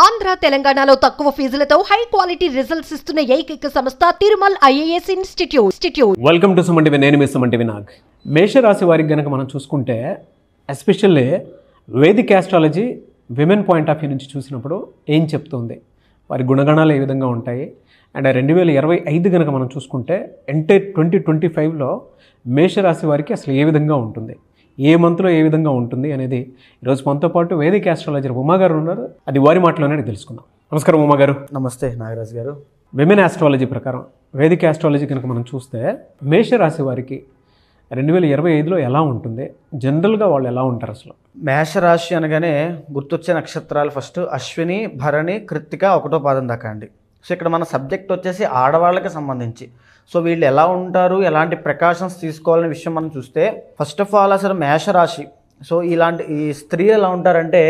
ఆంధ్ర తెలంగాణలో తక్కువ ఫీజులతో high quality results ఇస్తున్న ఏకైక సంస్థ Tirumal IAS institute. Welcome to Suman TV. నేను మీ సుమన్ టీవీ నాగ్. మేషరాశి వారికి కనుక మనం చూసుకుంటే especially Vedic astrology women point of view నుంచి చూసినప్పుడు ఏం చెప్తుంది, వారి గుణగణాలు ఏ విధంగా ఉంటాయి, అండ్ 2025 కనుక మనం చూసుకుంటే ఎంటైర్ 2025లో మేషరాశి వారికి అసలు ఏ విధంగా ఉంటుంది, ఏ మంత్లో ఏ విధంగా ఉంటుంది అనేది ఈరోజు మనతో పాటు వేదిక్ ఆస్ట్రాలజర్ ఉమా గారు ఉన్నారు. అది వారి మాటలోనే తెలుసుకుందాం. నమస్కారం ఉమా గారు. నమస్తే నాగరాజ్ గారు. విమెన్ ఆస్ట్రాలజీ ప్రకారం వేదిక్ ఆస్ట్రాలజీ కనుక మనం చూస్తే మేషరాశి వారికి 2025లో ఎలా ఉంటుంది, జనరల్గా వాళ్ళు ఎలా ఉంటారు అసలు? మేషరాశి అనగానే గుర్తొచ్చే నక్షత్రాలు ఫస్ట్ అశ్విని, భరణి, కృత్తిక 1వ పాదం దాకా అండి. సో ఇక్కడ మన సబ్జెక్ట్ వచ్చేసి ఆడవాళ్ళకి సంబంధించి. సో వీళ్ళు ఎలా ఉంటారు, ఎలాంటి ప్రికాషన్స్ తీసుకోవాలనే విషయం మనం చూస్తే ఫస్ట్ ఆఫ్ ఆల్ అసలు మేషరాశి, సో ఈ స్త్రీ ఎలా ఉంటారంటే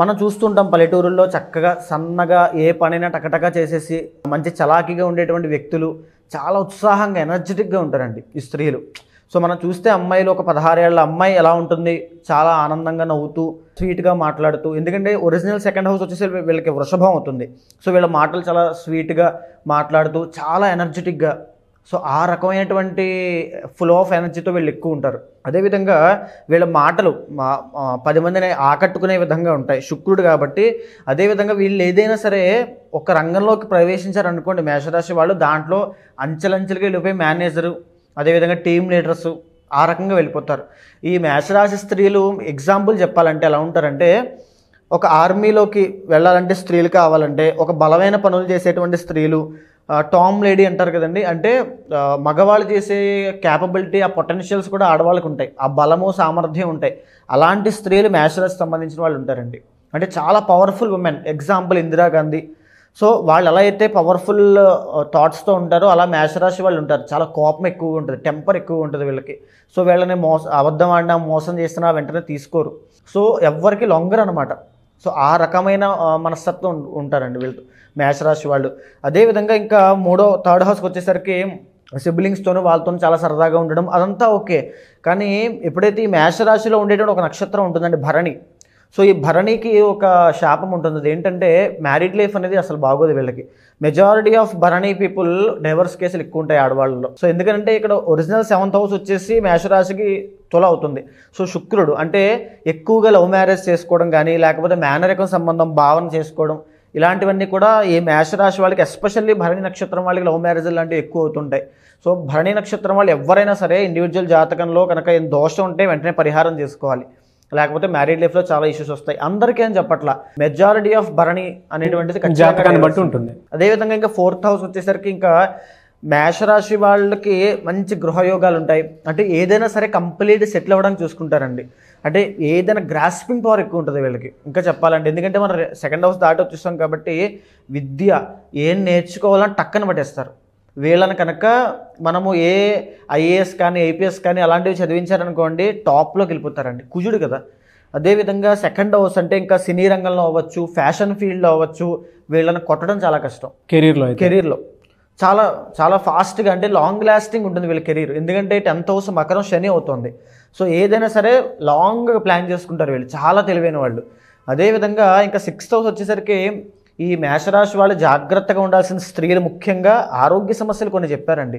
మనం చూస్తుంటాం పల్లెటూరుల్లో చక్కగా సన్నగా ఏ పనైనా టకటకా చేసేసి మంచి చలాకీగా ఉండేటువంటి వ్యక్తులు చాలా ఉత్సాహంగా ఎనర్జెటిక్గా ఉంటారండి ఈ స్త్రీలు. సో మనం చూస్తే అమ్మాయిలు ఒక 16 ఏళ్ల అమ్మాయి ఎలా ఉంటుంది, చాలా ఆనందంగా నవ్వుతూ స్వీట్గా మాట్లాడుతూ, ఎందుకంటే ఒరిజినల్ సెకండ్ హౌస్ వచ్చేసి వీళ్ళకి వృషభం అవుతుంది. సో వీళ్ళ మాటలు చాలా స్వీట్గా మాట్లాడుతూ చాలా ఎనర్జెటిక్గా, సో ఆ రకమైనటువంటి ఫ్లో ఆఫ్ ఎనర్జీతో వీళ్ళు ఎక్కువ ఉంటారు. అదేవిధంగా వీళ్ళ మాటలు 10 మందిని ఆకట్టుకునే విధంగా ఉంటాయి, శుక్రుడు కాబట్టి. అదేవిధంగా వీళ్ళు ఏదైనా సరే ఒక రంగంలోకి ప్రవేశించారనుకోండి మేషరాశి వాళ్ళు, దాంట్లో అంచెలంచెలుగా వెళ్ళిపోయి మేనేజరు, అదేవిధంగా టీమ్ లీడర్సు ఆ రకంగా వెళ్ళిపోతారు. ఈ మేషరాశి స్త్రీలు ఎగ్జాంపుల్ చెప్పాలంటే ఎలా ఉంటారంటే, ఒక ఆర్మీలోకి వెళ్ళాలంటే స్త్రీలు కావాలంటే, ఒక బలమైన పనులు చేసేటువంటి స్త్రీలు, టామ్ లేడీ అంటారు కదండి, అంటే మగవాళ్ళు చేసే క్యాపబిలిటీ, ఆ పొటెన్షియల్స్ కూడా ఆడవాళ్ళకు ఉంటాయి, ఆ బలము సామర్థ్యం ఉంటాయి. అలాంటి స్త్రీలు మేషరాశి సంబంధించిన వాళ్ళు ఉంటారండి. అంటే చాలా powerful women. Example Indira Gandhi. So వాళ్ళు ఎలా అయితే పవర్ఫుల్ థాట్స్తో ఉంటారో అలా మేషరాశి వాళ్ళు ఉంటారు. చాలా కోపం ఎక్కువగా ఉంటుంది, టెంపర్ ఎక్కువగా ఉంటుంది వీళ్ళకి. సో వీళ్ళని అబద్ధం ఆడినా మోసం చేసినా వెంటనే తీసుకోరు. సో ఎవ్వరికి లొంగరు అనమాట. సో ఆ రకమైన మనస్తత్వం ఉంటారండి వీళ్ళు మేషరాశి వాళ్ళు. అదేవిధంగా ఇంకా థర్డ్ హౌస్కి వచ్చేసరికి సిబ్లింగ్స్తోనూ వాళ్ళతో చాలా సరదాగా ఉండడం అదంతా ఓకే. కానీ ఎప్పుడైతే ఈ మేషరాశిలో ఉండేటువంటి ఒక నక్షత్రం ఉంటుందండి భరణి. సో ఈ భరణికి ఒక శాపం ఉంటుంది. అది ఏంటంటే మ్యారీడ్ లైఫ్ అనేది అసలు బాగోదు వీళ్ళకి. Majority of Bharani people divorce కేసులు ఎక్కువ ఉంటాయి ఆడవాళ్ళలో. సో ఎందుకంటే ఇక్కడ ఒరిజినల్ 7th హౌస్ వచ్చేసి మేషరాశికి తుల అవుతుంది. సో శుక్రుడు అంటే ఎక్కువగా లవ్ మ్యారేజ్ చేసుకోవడం కానీ, లేకపోతే మేనరికం సంబంధం భావన చేసుకోవడం, ఇలాంటివన్నీ కూడా ఈ మేషరాశి వాళ్ళకి, ఎస్పెషల్లీ భరణి నక్షత్రం వాళ్ళకి లవ్ మ్యారేజ్ లాంటివి ఎక్కువ అవుతుంటాయి. సో భరణి నక్షత్రం వాళ్ళు ఎవరైనా సరే ఇండివిజువల్ జాతకంలో కనుక ఏం దోషం ఉంటే వెంటనే పరిహారం చేసుకోవాలి, లేకపోతే మ్యారీడ్ లైఫ్లో చాలా ఇష్యూస్ వస్తాయి. అందరికీ అని చెప్పట్లా, మెజారిటీ ఆఫ్ భరణి అనేటువంటిది జాతకాన్ని బట్టి ఉంటుంది. అదేవిధంగా ఇంకా 4th హౌస్ వచ్చేసరికి ఇంకా మేషరాశి వాళ్ళకి మంచి గృహయోగాలు ఉంటాయి. అంటే ఏదైనా సరే కంప్లీట్ సెటిల్ అవ్వడానికి చూసుకుంటారండి. అంటే ఏదైనా గ్రాస్పింగ్ పవర్ ఎక్కువ ఉంటుంది వీళ్ళకి ఇంకా చెప్పాలంటే. ఎందుకంటే మనం 2nd హౌస్ దాటి వచ్చేస్తాం కాబట్టి విద్య ఏం నేర్చుకోవాలని టక్కన పట్టేస్తారు. వీళ్ళని కనుక మనము ఏ ఐఏఎస్ కానీ ఐపీఎస్ కానీ అలాంటివి చదివించారనుకోండి టాప్లోకి వెళ్ళిపోతారండి, కుజుడు కదా. అదేవిధంగా 2nd హౌస్ అంటే ఇంకా సినీ రంగంలో అవ్వచ్చు, ఫ్యాషన్ ఫీల్డ్లో అవ్వచ్చు, వీళ్ళని కొట్టడం చాలా కష్టం. కెరీర్లో చాలా చాలా ఫాస్ట్గా, అంటే లాంగ్ లాస్టింగ్ ఉంటుంది వీళ్ళ కెరీర్. ఎందుకంటే 10th హౌస్ మకరం శని అవుతుంది. సో ఏదైనా సరే లాంగ్గా ప్లాన్ చేసుకుంటారు వీళ్ళు, చాలా తెలివైన వాళ్ళు. అదేవిధంగా ఇంకా 6th హౌస్ వచ్చేసరికి ఈ మేషరాశి వాళ్ళు జాగ్రత్తగా ఉండాల్సిన స్త్రీలు ముఖ్యంగా ఆరోగ్య సమస్యలు కొన్ని చెప్పారండి.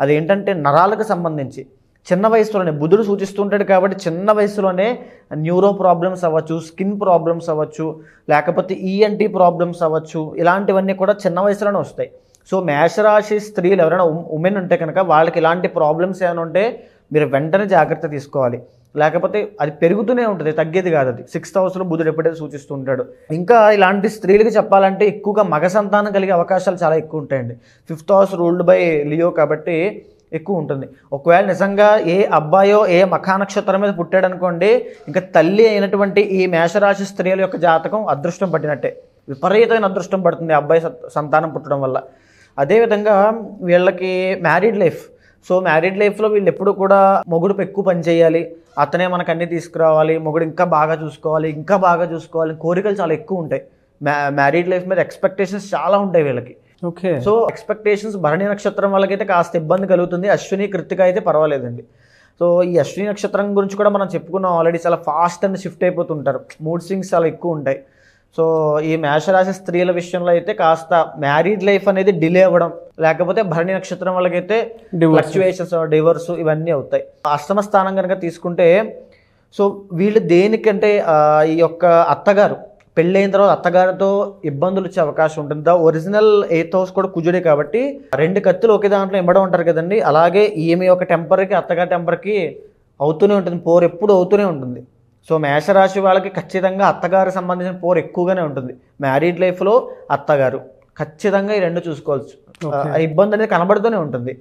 అదేంటంటే నరాలకు సంబంధించి చిన్న వయసులోనే బుధుడు సూచిస్తుంటాడు కాబట్టి చిన్న వయసులోనే న్యూరో ప్రాబ్లమ్స్ అవ్వచ్చు, స్కిన్ ప్రాబ్లమ్స్ అవ్వచ్చు, లేకపోతే ఈఎన్టీ ప్రాబ్లమ్స్ అవ్వచ్చు, ఇలాంటివన్నీ కూడా చిన్న వయసులోనే వస్తాయి. సో మేషరాశి స్త్రీలు ఎవరైనా ఉమెన్ ఉంటే కనుక వాళ్ళకి ఇలాంటి ప్రాబ్లమ్స్ ఏమైనా ఉంటే మీరు వెంటనే జాగ్రత్త తీసుకోవాలి, లేకపోతే అది పెరుగుతూనే ఉంటుంది, తగ్గేది కాదు. అది 6th హౌస్లో బుధుడు ఎప్పుడైతే సూచిస్తుంటాడు. ఇంకా ఇలాంటి స్త్రీలకి చెప్పాలంటే ఎక్కువగా మగ సంతానం కలిగే అవకాశాలు చాలా ఎక్కువ ఉంటాయండి. 5th house ruled by Leo కాబట్టి ఎక్కువ ఉంటుంది. ఒకవేళ నిజంగా ఏ అబ్బాయో ఏ మఖా నక్షత్రం మీద పుట్టాడు అనుకోండి, ఇంకా తల్లి అయినటువంటి ఈ మేషరాశి స్త్రీల యొక్క జాతకం అదృష్టం పట్టినట్టే, విపరీతమైన అదృష్టం పడుతుంది అబ్బాయి సంతానం పుట్టడం వల్ల. అదేవిధంగా వీళ్ళకి మ్యారీడ్ లైఫ్. సో మ్యారీడ్ లైఫ్లో వీళ్ళు ఎప్పుడు కూడా మొగుడు ఎక్కువ పని చేయాలి, అతనే మనకు అన్నీ తీసుకురావాలి, మొగుడు ఇంకా బాగా చూసుకోవాలి, కోరికలు చాలా ఎక్కువ ఉంటాయి. మ్యారీడ్ లైఫ్ మీద ఎక్స్పెక్టేషన్స్ చాలా ఉంటాయి వీళ్ళకి. ఓకే. సో ఎక్స్పెక్టేషన్స్ భరణి నక్షత్రం వాళ్ళకైతే కాస్త ఇబ్బంది కలుగుతుంది, అశ్విని కృత్తిక అయితే పర్వాలేదండి. సో ఈ అశ్విని నక్షత్రం గురించి కూడా మనం చెప్పుకున్నాం ఆల్రెడీ. చాలా ఫాస్ట్ అండ్ షిఫ్ట్ అయిపోతుంటారు, మూడ్ స్వింగ్స్ చాలా ఎక్కువ ఉంటాయి. సో ఈ మేషరాశి స్త్రీల విషయంలో అయితే కాస్త మ్యారీడ్ లైఫ్ అనేది డిలే అవ్వడం, లేకపోతే భరణి నక్షత్రం వాళ్ళకైతే ఫ్లక్చువేషన్స్, డివోర్స్ ఇవన్నీ అవుతాయి. అష్టమ స్థానం కనుక తీసుకుంటే సో వీళ్ళు దేనికంటే ఈ యొక్క అత్తగారు పెళ్ళైన తర్వాత అత్తగారితో ఇబ్బందులు వచ్చే అవకాశం ఉంటుంది. ఒరిజినల్ 8th హౌస్ కూడా కుజుడే కాబట్టి 2 కత్తులు ఒకే దాంట్లో ఇమ్మడం ఉంటారు కదండి. అలాగే ఈమె యొక్క టెంపర్కి అత్తగారి టెంపర్కి అవుతూనే ఉంటుంది, పోరు ఎప్పుడు అవుతూనే ఉంటుంది. సో మేషరాశి వాళ్ళకి ఖచ్చితంగా అత్తగారు సంబంధించిన పోరు ఎక్కువగానే ఉంటుంది. మ్యారీడ్ లైఫ్లో అత్తగారు ఖచ్చితంగా ఈ 2 చూసుకోవచ్చు. ఇబ్బంది అనేది కనబడుతూనే ఉంటుంది.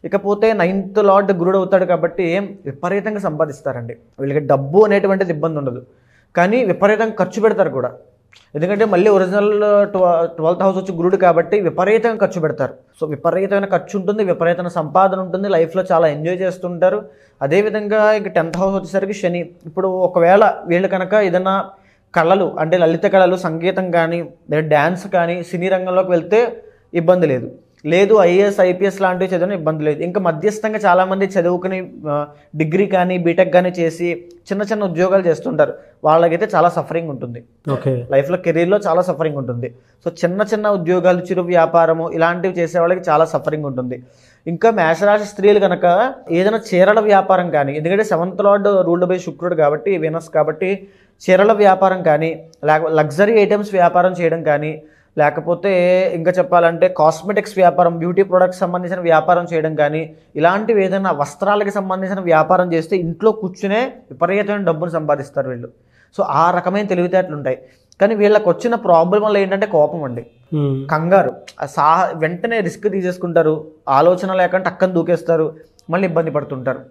ఇకపోతే 9th లార్డ్ గురుడు అవుతాడు కాబట్టి విపరీతంగా సంపాదిస్తారండి. వీళ్ళకి డబ్బు అనేటువంటిది ఇబ్బంది ఉండదు, కానీ విపరీతంగా ఖర్చు పెడతారు కూడా. ఎందుకంటే మళ్ళీ ఒరిజినల్ 12th హౌస్ వచ్చి గురుడు కాబట్టి విపరీతంగా ఖర్చు పెడతారు. సో విపరీతమైన ఖర్చు ఉంటుంది, విపరీతమైన సంపాదన ఉంటుంది, లైఫ్లో చాలా ఎంజాయ్ చేస్తుంటారు. అదేవిధంగా ఇంక 10th హౌస్ వచ్చేసరికి శని. ఇప్పుడు ఒకవేళ వీళ్ళు కనుక ఏదైనా కళలు అంటే లలిత కళలు, సంగీతం కానీ లేదా డ్యాన్స్ కానీ సినీ రంగంలోకి వెళ్తే ఇబ్బంది లేదు. ఐఏఎస్ ఐపీఎస్ లాంటివి చదివిన ఇబ్బంది లేదు. ఇంకా మధ్యస్థంగా చాలామంది చదువుకుని డిగ్రీ కానీ బీటెక్ కానీ చేసి చిన్న చిన్న ఉద్యోగాలు చేస్తుంటారు. వాళ్ళకైతే చాలా సఫరింగ్ ఉంటుంది, లైఫ్లో కెరీర్లో చాలా సఫరింగ్ ఉంటుంది. సో చిన్న చిన్న ఉద్యోగాలు, చిరు వ్యాపారము ఇలాంటివి చేసే వాళ్ళకి చాలా సఫరింగ్ ఉంటుంది. ఇంకా మేషరాశి స్త్రీలు కనుక ఏదైనా చీరల వ్యాపారం కానీ, ఎందుకంటే 7th లార్డ్ రూల్డ్ బై శుక్రుడు కాబట్టి, వీనస్ కాబట్టి, చీరల వ్యాపారం కానీ, లేకపోతే లగ్జరీ ఐటమ్స్ వ్యాపారం చేయడం కానీ, లేకపోతే ఇంకా చెప్పాలంటే కాస్మెటిక్స్ వ్యాపారం, బ్యూటీ ప్రొడక్ట్స్ సంబంధించిన వ్యాపారం చేయడం కానీ, ఇలాంటివి ఏదైనా వస్త్రాలకి సంబంధించిన వ్యాపారం చేస్తే ఇంట్లో కూర్చునే విపరీతమైన డబ్బును సంపాదిస్తారు వీళ్ళు. సో ఆ రకమైన తెలివితేటలు ఉంటాయి. కానీ వీళ్ళకి వచ్చిన ప్రాబ్లం వల్ల ఏంటంటే కోపం అండి, కంగారు, వెంటనే రిస్క్ తీసేసుకుంటారు, ఆలోచన లేకుండా టక్కన దూకేస్తారు, మళ్ళీ ఇబ్బంది పడుతుంటారు.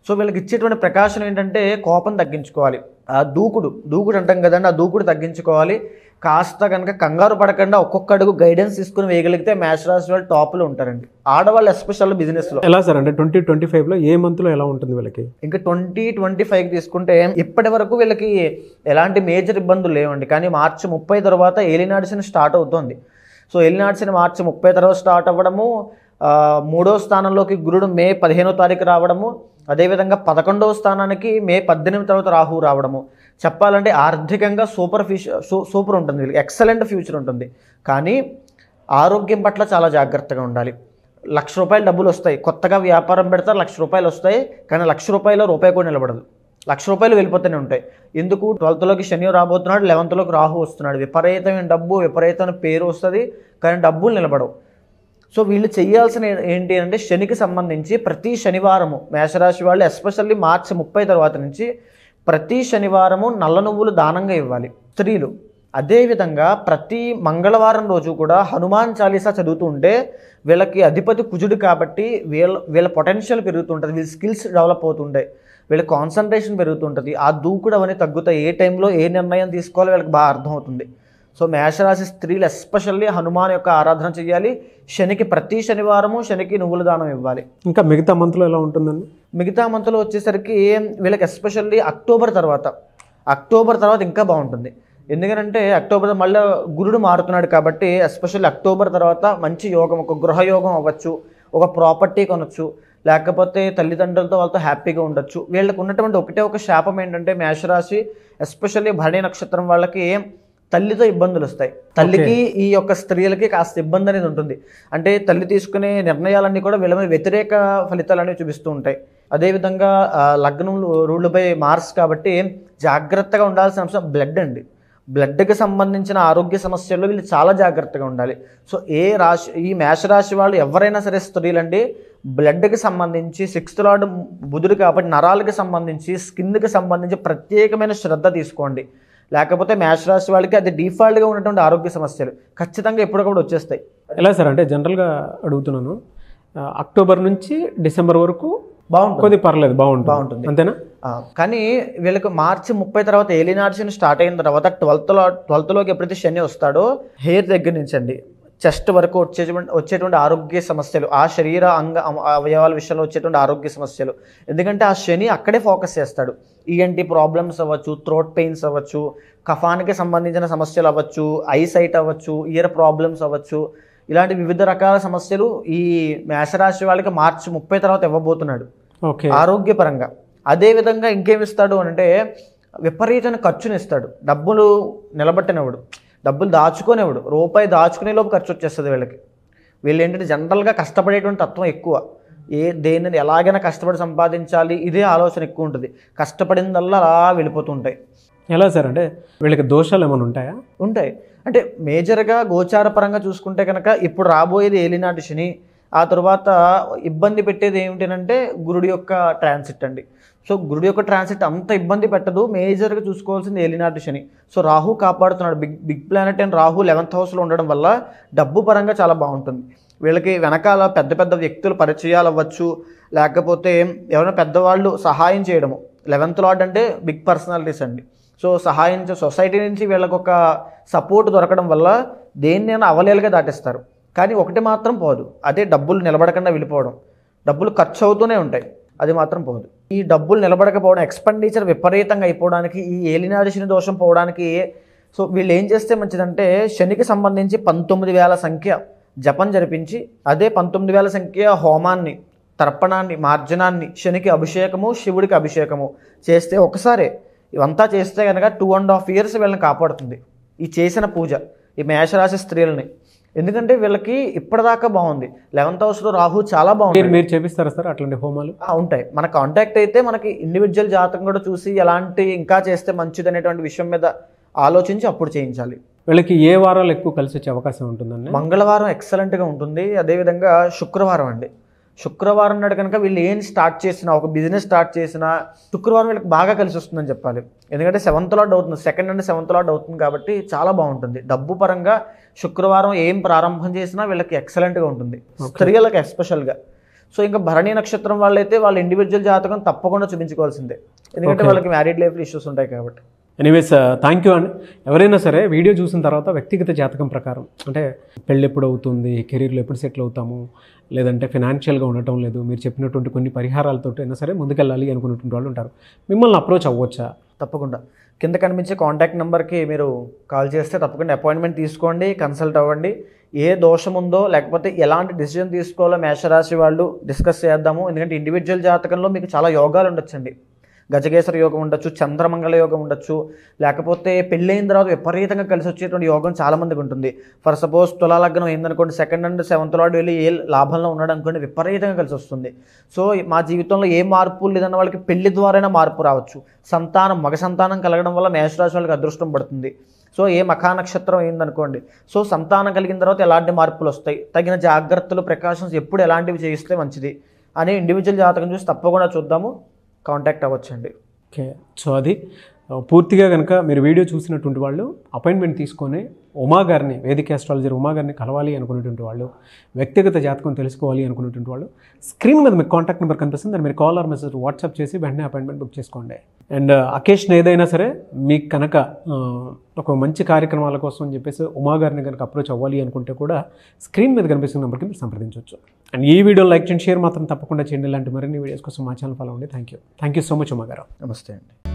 సో వీళ్ళకి ఇచ్చేటువంటి ప్రకాశం ఏంటంటే కోపం తగ్గించుకోవాలి. ఆ దూకుడు అంటాం కదండి, ఆ దూకుడు తగ్గించుకోవాలి. కాస్త కనుక కంగారు పడకుండా ఒక్కొక్క అడుగు గైడెన్స్ తీసుకుని వేయగలిగితే మేషరాశి వాళ్ళు టాప్లో ఉంటారండి. ఆడవాళ్ళు ఎస్పెషల్ బిజినెస్లో. ఎలా సార్ అంటే 2025లో ఏ మంత్లో ఎలా ఉంటుంది వీళ్ళకి? ఇంకా 2025 తీసుకుంటే ఇప్పటి వరకు వీళ్ళకి ఎలాంటి మేజర్ ఇబ్బందులు లేవండి. కానీ మార్చి 30 తర్వాత ఏలినాటి శని స్టార్ట్ అవుతుంది. సో ఏలినాటి శని మార్చి 30 తర్వాత స్టార్ట్ అవ్వడము, 3వ స్థానంలోకి గురుడు మే 15వ తారీఖు రావడము, అదేవిధంగా 11వ స్థానానికి మే 18 తర్వాత రాహు రావడము. చెప్పాలంటే ఆర్థికంగా సూపర్ ఉంటుంది, వీళ్ళకి ఎక్సలెంట్ ఫ్యూచర్ ఉంటుంది. కానీ ఆరోగ్యం పట్ల చాలా జాగ్రత్తగా ఉండాలి. ₹1,00,000 డబ్బులు వస్తాయి, కొత్తగా వ్యాపారం పెడతారు, ₹1,00,000 వస్తాయి. కానీ ₹1,00,000 రూపాయి కూడా నిలబడదు, ₹1,00,000 వెళ్ళిపోతూనే ఉంటాయి. ఎందుకు? 12th లోకి శని రాబోతున్నాడు, 11th లోకి రాహు వస్తున్నాడు. విపరీతమైన డబ్బు, విపరీతమైన పేరు వస్తుంది, కానీ డబ్బులు నిలబడవు. సో వీళ్ళు చేయాల్సిన ఏంటి అంటే శనికి సంబంధించి ప్రతి శనివారము మేషరాశి వాళ్ళు ఎస్పెషల్లీ మార్చి 30 తర్వాత నుంచి ప్రతి శనివారము నల్ల నువ్వులు దానంగా ఇవ్వాలి స్త్రీలు. అదేవిధంగా ప్రతి మంగళవారం రోజు కూడా హనుమాన్ చాలీసా చదువుతూ ఉంటే వీళ్ళకి అధిపతి కుజుడు కాబట్టి వీళ్ళ పొటెన్షియల్ పెరుగుతుంటుంది, వీళ్ళ స్కిల్స్ డెవలప్ అవుతుంటాయి, వీళ్ళ కాన్సన్ట్రేషన్ పెరుగుతుంటుంది, ఆ దూకుడు అవన్నీ తగ్గుతాయి. ఏ టైంలో ఏ నిర్ణయం తీసుకోవాలో వీళ్ళకి బాగా అర్థమవుతుంది. సో మేషరాశి స్త్రీలు ఎస్పెషల్లీ హనుమాన్ యొక్క ఆరాధన చేయాలి. శనికి ప్రతి శనివారము శనికి నువ్వుల దానం ఇవ్వాలి. ఇంకా మిగతా మంత్లో ఎలా ఉంటుందండి? మిగతా మంత్లో వచ్చేసరికి వీళ్ళకి ఎస్పెషల్లీ అక్టోబర్ తర్వాత ఇంకా బాగుంటుంది. ఎందుకంటే అక్టోబర్ మళ్ళీ గురుడు మారుతున్నాడు కాబట్టి ఎస్పెషల్లీ అక్టోబర్ తర్వాత మంచి యోగం, ఒక గృహయోగం అవ్వచ్చు, ఒక ప్రాపర్టీ కొనొచ్చు, లేకపోతే తల్లిదండ్రులతో వాళ్ళతో హ్యాపీగా ఉండొచ్చు. వీళ్ళకి ఉన్నటువంటి ఒక శాపం ఏంటంటే మేషరాశి ఎస్పెషల్లీ భరణి నక్షత్రం వాళ్ళకి తల్లితో ఇబ్బందులు వస్తాయి. తల్లికి ఈ యొక్క స్త్రీలకి కాస్త ఇబ్బంది అనేది ఉంటుంది. అంటే తల్లి తీసుకునే నిర్ణయాలన్నీ కూడా వీళ్ళ మీద వ్యతిరేక ఫలితాలు అనేవి చూపిస్తూ ఉంటాయి. అదేవిధంగా లగ్నం రూల్డ్ బై మార్స్ కాబట్టి జాగ్రత్తగా ఉండాల్సిన అంశం బ్లడ్ అండి. బ్లడ్కి సంబంధించిన ఆరోగ్య సమస్యల్లో వీళ్ళు చాలా జాగ్రత్తగా ఉండాలి. సో ఈ మేషరాశి వాళ్ళు ఎవరైనా సరే స్త్రీలండి బ్లడ్కి సంబంధించి 6th లార్డ్ బుధుడు కాబట్టి నరాలకి సంబంధించి, స్కిన్కి సంబంధించి ప్రత్యేకమైన శ్రద్ధ తీసుకోండి. లేకపోతే మేషరాశి వాళ్ళకి అది డిఫాల్ట్గా ఉన్నటువంటి ఆరోగ్య సమస్యలు ఖచ్చితంగా ఎప్పటికప్పుడు వచ్చేస్తాయి. ఎలా సార్ అంటే జనరల్గా అడుగుతున్నాను, అక్టోబర్ నుంచి డిసెంబర్ వరకు బాగుంటుంది, కొద్దిగా పర్లేదు, బాగుంటుంది అంతేనా? కానీ వీళ్ళకి మార్చి 30 తర్వాత ఏలినాటి శని స్టార్ట్ అయిన తర్వాత 12th లోకి ఎప్పుడైతే శని వస్తాడో హెయిర్ దగ్గర నుంచి అండి చెస్ట్ వరకు వచ్చేటువంటి ఆరోగ్య సమస్యలు, ఆ శరీర అవయవాల విషయంలో వచ్చేటువంటి ఆరోగ్య సమస్యలు. ఎందుకంటే ఆ శని అక్కడే ఫోకస్ చేస్తాడు. ఈఎన్టీ ప్రాబ్లమ్స్ అవ్వచ్చు, థ్రోట్ పెయిన్స్ అవ్వచ్చు, కఫానికి సంబంధించిన సమస్యలు అవ్వచ్చు, ఐసైట్ అవ్వచ్చు, ఇయర్ ప్రాబ్లమ్స్ అవ్వచ్చు, ఇలాంటి వివిధ రకాల సమస్యలు ఈ మేషరాశి వాళ్ళకి మార్చి 30 తర్వాత ఇవ్వబోతున్నాడు ఆరోగ్యపరంగా. అదేవిధంగా ఇంకేమిస్తాడు అంటే విపరీతమైన ఖర్చుని ఇస్తాడు, డబ్బులు నిలబట్టినవాడు. డబ్బులు దాచుకునేవాడు, రూపాయి దాచుకునే లోపు ఖర్చు వచ్చేస్తుంది వీళ్ళకి. వీళ్ళు ఏంటంటే జనరల్గా కష్టపడేటువంటి తత్వం ఎక్కువ. దేనిని ఎలాగైనా కష్టపడి సంపాదించాలి, ఇదే ఆలోచన ఎక్కువ ఉంటుంది. కష్టపడిందల్లా అలా వెళ్ళిపోతుంటాయి. ఎలా సార్ అంటే వీళ్ళకి దోషాలు ఏమైనా ఉంటాయా? ఉంటాయి. అంటే మేజర్గా గోచార పరంగా చూసుకుంటే కనుక ఇప్పుడు రాబోయేది ఏలినాటి శని. ఆ తర్వాత ఇబ్బంది పెట్టేది ఏమిటంటే గురుడి యొక్క ట్రాన్సిట్ అండి. సో గురుడి యొక్క ట్రాన్సిట్ అంత ఇబ్బంది పెట్టదు. మేజర్గా చూసుకోవాల్సింది ఏలినాటి శని. సో రాహు కాపాడుతున్నాడు. Big planet and Rahu 11th హౌస్లో ఉండడం వల్ల డబ్బు పరంగా చాలా బాగుంటుంది. వీళ్ళకి వెనకాల పెద్ద పెద్ద వ్యక్తులు పరిచయాలు అవ్వచ్చు, లేకపోతే ఎవరైనా పెద్దవాళ్ళు సహాయం చేయడము. 11th లార్డ్ అంటే బిగ్ పర్సనాలిటీస్ అండి. సో సహాయం సొసైటీ నుంచి వీళ్ళకి ఒక సపోర్ట్ దొరకడం వల్ల దేన్నైనా అవలేలుగా దాటిస్తారు. కానీ ఒకటి మాత్రం పోదు, అదే డబ్బులు నిలబడకుండా వెళ్ళిపోవడం. డబ్బులు ఖర్చు అవుతూనే ఉంటాయి, అది మాత్రం పోదు. ఈ డబ్బులు నిలబడకపోవడం, ఎక్స్పెండిచర్ విపరీతంగా అయిపోవడానికి, ఈ ఏలినాటి శని దోషం పోవడానికి సో వీళ్ళు ఏం చేస్తే మంచిదంటే శనికి సంబంధించి 19,000 సంఖ్య జపం జరిపించి, అదే 19,000 సంఖ్య హోమాన్ని, తర్పణాన్ని, మార్జనాన్ని, శనికి అభిషేకము, శివుడికి అభిషేకము చేస్తే ఒకసారి ఇవంతా చేస్తే కనుక 2.5 years వీళ్ళని కాపాడుతుంది ఈ చేసిన పూజ, ఈ మేషరాశి స్త్రీలని. ఎందుకంటే వీళ్ళకి ఇప్పటిదాకా బాగుంది. 11th హౌస్లో రాహు చాలా బాగుంది. మీరు చేపిస్తారా సార్ అట్లాంటి హోమాలు? ఉంటాయి. మన కాంటాక్ట్ అయితే మనకి ఇండివిజువల్ జాతకం కూడా చూసి ఎలాంటి ఇంకా చేస్తే మంచిది అనేటువంటి విషయం మీద ఆలోచించి అప్పుడు చేయించాలి. వీళ్ళకి ఏ వారాలు ఎక్కువ కలిసి వచ్చే అవకాశం ఉంటుందండి? మంగళవారం ఎక్సలెంట్గా ఉంటుంది. అదేవిధంగా శుక్రవారం అండి. శుక్రవారం నాడు కనుక వీళ్ళు ఏం స్టార్ట్ చేసినా, ఒక బిజినెస్ స్టార్ట్ చేసినా శుక్రవారం వీళ్ళకి బాగా కలిసి వస్తుందని చెప్పాలి. ఎందుకంటే 7th లార్డ్ అవుతుంది, 2nd and 7th లార్డ్ అవుతుంది కాబట్టి చాలా బాగుంటుంది. డబ్బు పరంగా శుక్రవారం ఏం ప్రారంభం చేసినా వీళ్ళకి ఎక్సలెంట్గా ఉంటుంది, స్త్రీలకు ఎస్పెషల్గా. సో ఇంకా భరణి నక్షత్రం వాళ్ళైతే వాళ్ళ ఇండివిజువల్ జాతకం తప్పకుండా చూపించుకోవాల్సిందే, ఎందుకంటే వాళ్ళకి మ్యారీడ్ లైఫ్లో ఇష్యూస్ ఉంటాయి కాబట్టి. ఎనీవేస్ థ్యాంక్ యూ అండి. ఎవరైనా సరే వీడియో చూసిన తర్వాత వ్యక్తిగత జాతకం ప్రకారం అంటే పెళ్ళి ఎప్పుడు అవుతుంది, కెరీర్లో ఎప్పుడు సెటిల్ అవుతాము, లేదంటే ఫినాన్షియల్గా ఉండటం లేదు, మీరు చెప్పినటువంటి కొన్ని పరిహారాలతో అయినా సరే ముందుకెళ్ళాలి అనుకున్నటువంటి వాళ్ళు ఉంటారు. మిమ్మల్ని అప్రోచ్ అవ్వచ్చా? తప్పకుండా. కింద కనిపించే కాంటాక్ట్ నెంబర్కి మీరు కాల్ చేస్తే తప్పకుండా అపాయింట్మెంట్ తీసుకోండి, కన్సల్ట్ అవ్వండి. ఏ దోషం ఉందో లేకపోతే ఎలాంటి డిసిజన్ తీసుకోవాలో మేషరాశి వాళ్ళు డిస్కస్ చేద్దాము. ఎందుకంటే ఇండివిజువల్ జాతకంలో మీకు చాలా యోగాలు ఉండొచ్చండి. గజకేసరి యోగం ఉండొచ్చు, చంద్రమంగళ యోగం ఉండొచ్చు, లేకపోతే పెళ్ళైన తర్వాత విపరీతంగా కలిసి వచ్చేటువంటి యోగం చాలామందికి ఉంటుంది. ఫర్ సపోజ్ తులాలగ్నం అయిందనుకోండి, 2nd and 7th లార్డ్ వెళ్ళి ఏ లాభంలో ఉన్నాడు అనుకోండి, విపరీతంగా కలిసి వస్తుంది. సో మా జీవితంలో ఏ మార్పు లేదన్న వాళ్ళకి పెళ్లి ద్వారానే మార్పు రావచ్చు. సంతానం, మగ సంతానం కలగడం వల్ల మేషరాశి వాళ్ళకి అదృష్టం పడుతుంది. సో ఏ మఖా నక్షత్రం అయిందనుకోండి, సో సంతానం కలిగిన తర్వాత ఎలాంటి మార్పులు వస్తాయి, తగిన జాగ్రత్తలు, ప్రికాషన్స్ ఎప్పుడు ఎలాంటివి చేయిస్తే మంచిది అని ఇండివిజువల్ జాతకం చూసి తప్పకుండా చూద్దాము, కాంటాక్ట్ అవ్వచ్చండి. ఓకే. సో అది పూర్తిగా కనుక మీరు వీడియో చూసినటువంటి వాళ్ళు అపాయింట్మెంట్ తీసుకొని ఉమా గారిని, వేదిక ఆస్ట్రాలజర్ ఉమా గారిని కలవాలి అనుకునేటువంటి వాళ్ళు, వ్యక్తిగత జాతకం తెలుసుకోవాలి అనుకునేటువంటి వాళ్ళు స్క్రీన్ మీద మీకు కాంటాక్ట్ నెంబర్ కనిపిస్తుంది, దాన్ని మీరు కాల్ ఆర్ మెసేజ్ వాట్సాప్ చేసి వెంటనే అపాయింట్మెంట్ బుక్ చేసుకోండి. అండ్ అకేషన్ ఏదైనా సరే మీకు కనుక ఒక మంచి కార్యక్రమాల కోసం అని చెప్పేసి ఉమా గారిని కనుక అప్రోచ్ అవ్వాలి అనుకుంటే కూడా స్క్రీన్ మీద కనిపిస్తున్న నెంబర్కి మీరు సంప్రదించవచ్చు. అండ్ ఈ వీడియో లైక్ చేయండి, షేర్ మాత్రం తప్పకుండా చేయండి. ఇలాంటి మరిన్ని వీడియోస్ కోసం మా ఛానల్ ఫాలో అవ్వండి. Thank you so much Uma గారు. నమస్తే అండి.